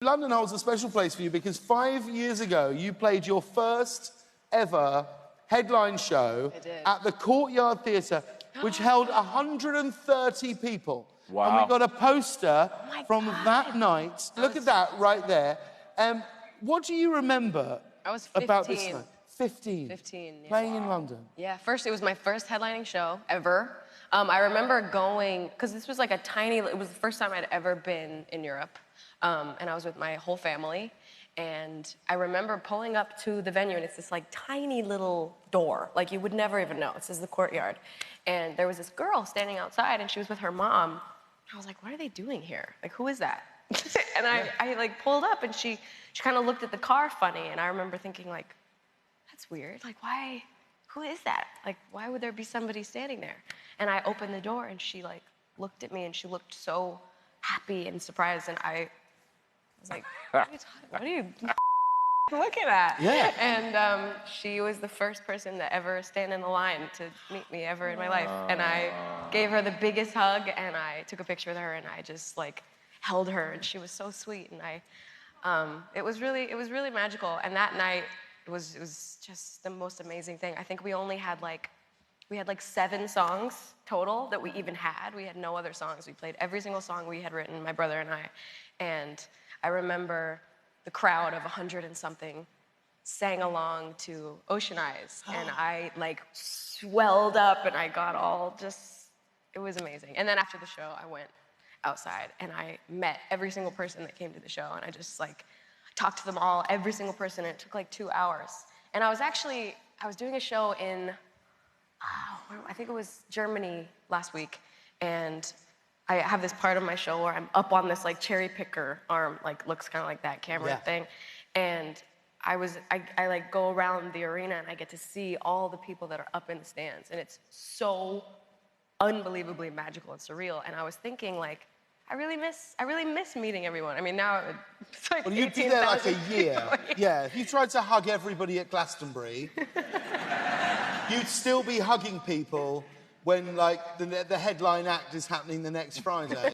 London holds a special place for you because 5 years ago, you played your first ever headline show at the Courtyard Theatre, which held 130 people. Wow. And we got a poster from that night. Look at that right there. What do you remember about this night? 15. 15, yeah. Playing in London. Yeah, it was my first headlining show ever. I remember going, because this was like a tiny, it was the first time I'd ever been in Europe. And I was with my whole family. And I remember pulling up to the venue, and it's this like tiny little door. Like you would never even know. It says the Courtyard. And there was this girl standing outside, and she was with her mom. I was like, what are they doing here? Like, who is that? And I like pulled up, and she kind of looked at the car funny. And I remember thinking like, that's weird. Like, why, who is that? Like, why would there be somebody standing there? And I opened the door, and she like looked at me, and she looked so happy and surprised. And I was like, what are you looking at? Yeah. And she was the first person to ever stand in the line to meet me ever in my life. And I gave her the biggest hug, and I took a picture with her, and I just like held her, and she was so sweet. And it was really magical. And that night, it was just the most amazing thing. I think we had like 7 songs total that we even had. We had no other songs. We played every single song we had written, my brother and I. And I remember the crowd of 100 and something sang along to Ocean Eyes. And I like swelled up, and I got all just, it was amazing. And then after the show, I went outside, and I met every single person that came to the show. And I just like talked to them all, every single person, and it took like 2 hours. And I was doing a show in, I think it was Germany last week, and I have this part of my show where I'm up on this like cherry picker arm, like looks kind of like that camera thing, and I like go around the arena, and I get to see all the people that are up in the stands, and it's so unbelievably magical and surreal. And I was thinking like, I really miss meeting everyone. I mean, now it's like, well, you'd be there like a year. Yeah, if you tried to hug everybody at Glastonbury, you'd still be hugging people when like the headline act is happening the next Friday.